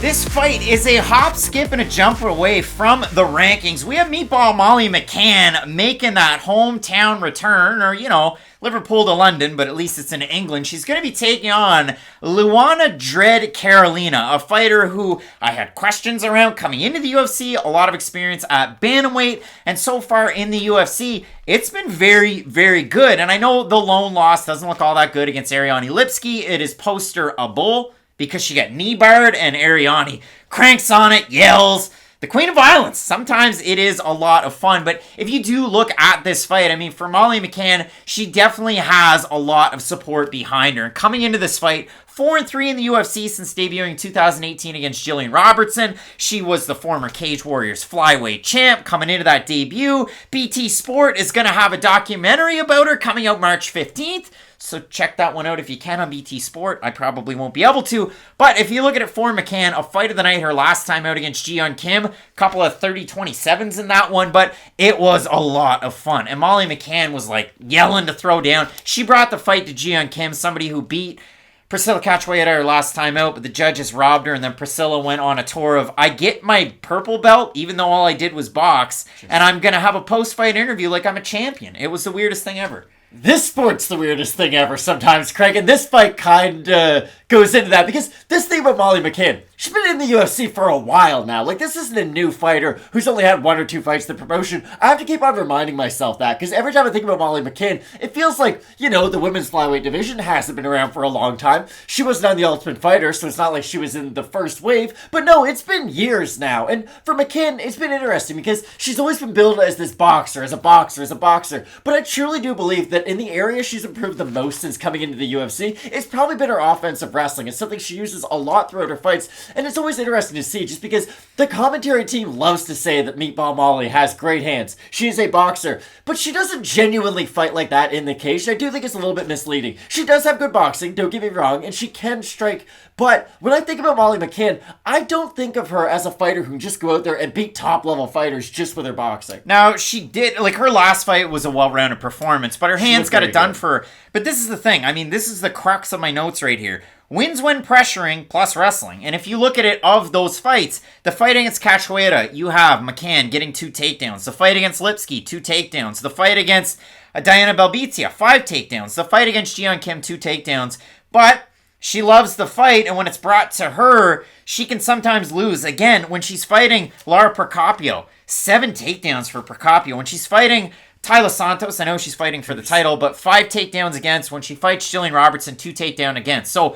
This fight is a hop, skip, and a jump away from the rankings. We have Meatball Molly McCann making that hometown return, or, Liverpool to London, but at least it's in England. She's going to be taking on Luana Dread Carolina, a fighter who I had questions around coming into the UFC, a lot of experience at bantamweight, and so far in the UFC, it's been very, very good. And I know the lone loss doesn't look all that good against Ariane Lipski. It is poster a bull, because she got knee barred and Ariane cranks on it, yells. The queen of violence. Sometimes it is a lot of fun, but if you do look at this fight, I mean, for Molly McCann, she definitely has a lot of support behind her. Coming into this fight, 4-3 in the UFC since debuting 2018 against Jillian Robertson. She was the former Cage Warriors flyweight champ coming into that debut. BT Sport is going to have a documentary about her coming out March 15th. So check that one out if you can on BT Sport. I probably won't be able to. But if you look at it for McCann, a fight of the night her last time out against Jeon Kim. Couple of 30-27s in that one, but it was a lot of fun. And Molly McCann was like yelling to throw down. She brought the fight to Jeon Kim, somebody who beat Priscilla Cachoeira her last time out, but the judges robbed her, and then Priscilla went on a tour of, I get my purple belt, even though all I did was box, and I'm going to have a post-fight interview like I'm a champion. It was the weirdest thing ever. This sport's the weirdest thing ever sometimes, Craig, and this fight kind of goes into that, because this thing about Molly McCann, she's been in the UFC for a while now. Like, this isn't a new fighter who's only had 1 or 2 fights in the promotion. I have to keep on reminding myself that, because every time I think about Molly McCann, it feels like, the women's flyweight division hasn't been around for a long time. She wasn't on the Ultimate Fighter, so it's not like she was in the first wave, but no, it's been years now. And for McCann, it's been interesting, because she's always been billed as this boxer, as a boxer, but I truly do believe that in the area she's improved the most since coming into the UFC, it's probably been her offensive wrestling. It's something she uses a lot throughout her fights, and it's always interesting to see, just because the commentary team loves to say that Meatball Molly has great hands. She is a boxer, but she doesn't genuinely fight like that in the cage. I do think it's a little bit misleading. She does have good boxing, don't get me wrong, and she can strike, but when I think about Molly McCann, I don't think of her as a fighter who can just go out there and beat top-level fighters just with her boxing. Now, she did, her last fight was a well-rounded performance, but her hands got it done for her. But this is the thing, this is the crux of my notes right here. Wins when pressuring plus wrestling. And if you look at it, of those fights, the fight against Cachoeira, you have McCann getting 2 takedowns. The fight against Lipski, 2 takedowns. The fight against Diana Belbitia, 5 takedowns. The fight against Jeon Kim, 2 takedowns. But she loves the fight, and when it's brought to her, she can sometimes lose. Again, when she's fighting Lara Procopio, 7 takedowns for Procopio. When she's fighting Tyler Santos, I know she's fighting for the title, but 5 takedowns against. When she fights Jillian Robertson, 2 takedown against. So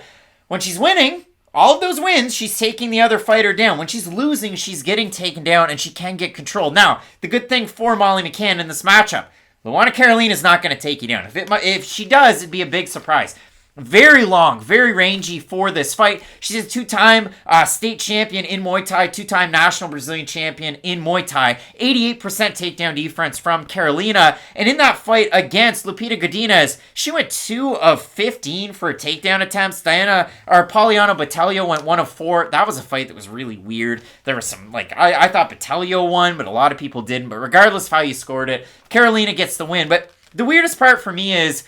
when she's winning, all of those wins, she's taking the other fighter down. When she's losing, she's getting taken down, and she can get control. Now, the good thing for Molly McCann in this matchup, Luana Carolina is not going to take you down. If she does, it'd be a big surprise. Very long, very rangy for this fight. She's a 2-time state champion in Muay Thai, 2-time national Brazilian champion in Muay Thai. 88% takedown defense from Carolina. And in that fight against Lupita Godinez, she went 2 of 15 for takedown attempts. Poliana Botelho went 1 of 4. That was a fight that was really weird. There was some, I thought Botelho won, but a lot of people didn't. But regardless of how you scored it, Carolina gets the win. But the weirdest part for me is,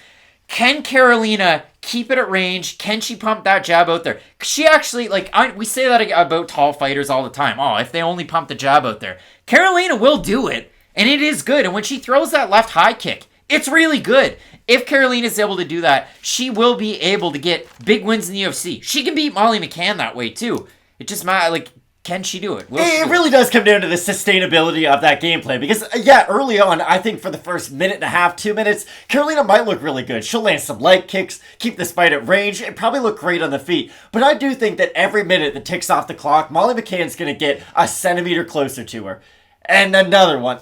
can Carolina keep it at range? Can she pump that jab out there? She actually, we say that about tall fighters all the time. Oh, if they only pump the jab out there. Carolina will do it, and it is good. And when she throws that left high kick, it's really good. If Carolina is able to do that, she will be able to get big wins in the UFC. She can beat Molly McCann that way, too. It just matters, can she do it? It really does come down to the sustainability of that gameplay, because, early on, I think for the first minute and a half, 2 minutes, Carolina might look really good. She'll land some leg kicks, keep this fight at range, and probably look great on the feet. But I do think that every minute that ticks off the clock, Molly McCann's going to get a centimeter closer to her. And another one.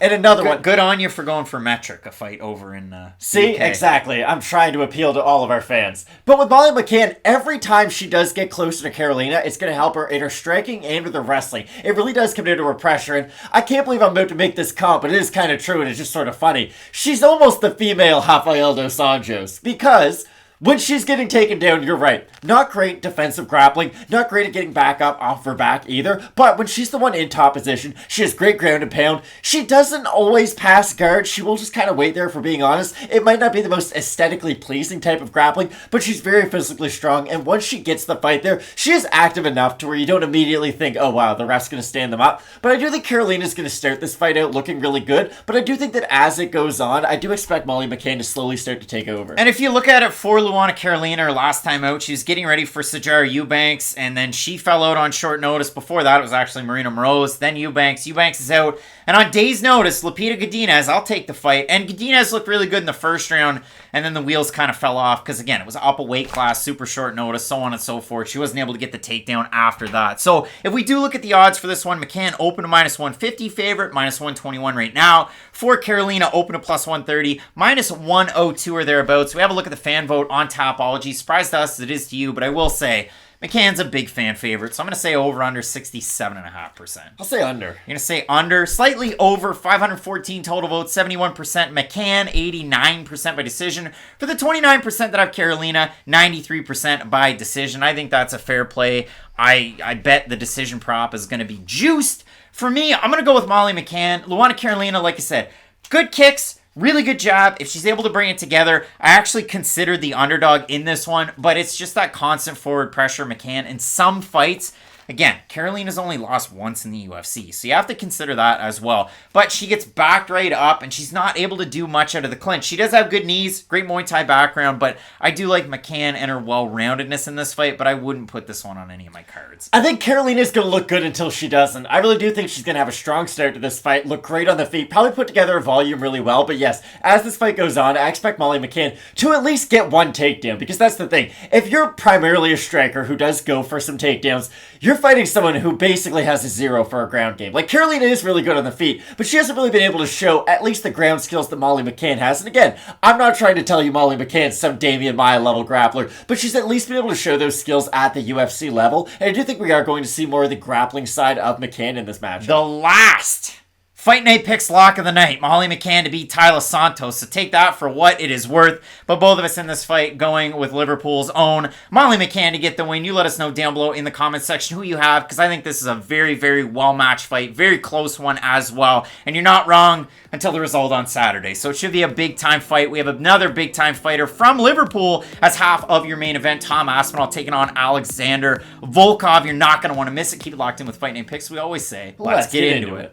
Good on you for going for metric, a fight over in See, UK. Exactly. I'm trying to appeal to all of our fans. But with Molly McCann, every time she does get closer to Carolina, it's going to help her in her striking and with her wrestling. It really does come down to her pressure, and I can't believe I'm about to make this comp, but it is kind of true, and it's just sort of funny. She's almost the female Rafael dos Anjos, because When she's getting taken down, you're right. Not great defensive grappling, not great at getting back up off her back either, but when she's the one in top position, she has great ground and pound. She doesn't always pass guard. She will just kind of wait there, for being honest. It might not be the most aesthetically pleasing type of grappling, but she's very physically strong, and once she gets the fight there, she is active enough to where you don't immediately think, oh wow, the ref's going to stand them up. But I do think Karolina's going to start this fight out looking really good, but I do think that as it goes on, I do expect Molly McCann to slowly start to take over. And if you look at it for Luana Carolina, her last time out, she was getting ready for Sijara Eubanks, and then she fell out on short notice. Before that, it was actually Marina Moroz, then Eubanks. Eubanks is out. And on day's notice, Lupita Godinez, I'll take the fight. And Godinez looked really good in the first round, and then the wheels kind of fell off because, again, it was up a weight class, super short notice, so on and so forth. She wasn't able to get the takedown after that. So if we do look at the odds for this one, McCann open to minus 150 favorite, minus 121 right now. For Carolina, open to plus 130, minus 102 or thereabouts. We have a look at the fan vote on Tapology. Surprised to us as it is to you, but I will say McCann's a big fan favorite, so I'm going to say over under 67.5%. I'll say under. You're going to say under, slightly over, 514 total votes, 71% McCann, 89% by decision. For the 29% that have Carolina, 93% by decision. I think that's a fair play. I bet the decision prop is going to be juiced. For me, I'm going to go with Molly McCann. Luana Carolina, like I said, good kicks. Really good job. If she's able to bring it together, I actually considered the underdog in this one, but it's just that constant forward pressure McCann in some fights. Again, Carolina's only lost once in the UFC, so you have to consider that as well. But she gets backed right up, and she's not able to do much out of the clinch. She does have good knees, great Muay Thai background, but I do like McCann and her well-roundedness in this fight, but I wouldn't put this one on any of my cards. I think Carolina's going to look good until she doesn't. I really do think she's going to have a strong start to this fight, look great on the feet, probably put together a volume really well, but yes, as this fight goes on, I expect Molly McCann to at least get one takedown, because that's the thing. If you're primarily a striker who does go for some takedowns, you're fighting someone who basically has a 0 for a ground game. Like, Carolina is really good on the feet, but she hasn't really been able to show at least the ground skills that Molly McCann has. And again, I'm not trying to tell you Molly McCann's some Damian Maia level grappler, but she's at least been able to show those skills at the UFC level, and I do think we are going to see more of the grappling side of McCann in this match. The last Fight Night picks lock of the night. Molly McCann to beat Tyler Santos. So take that for what it is worth. But both of us in this fight going with Liverpool's own Molly McCann to get the win. You let us know down below in the comments section who you have, because I think this is a very, very well-matched fight. Very close one as well. And you're not wrong until the result on Saturday. So it should be a big-time fight. We have another big-time fighter from Liverpool as half of your main event. Tom Aspinall taking on Alexander Volkov. You're not going to want to miss it. Keep it locked in with Fight Night Picks. We always say, let's get into it.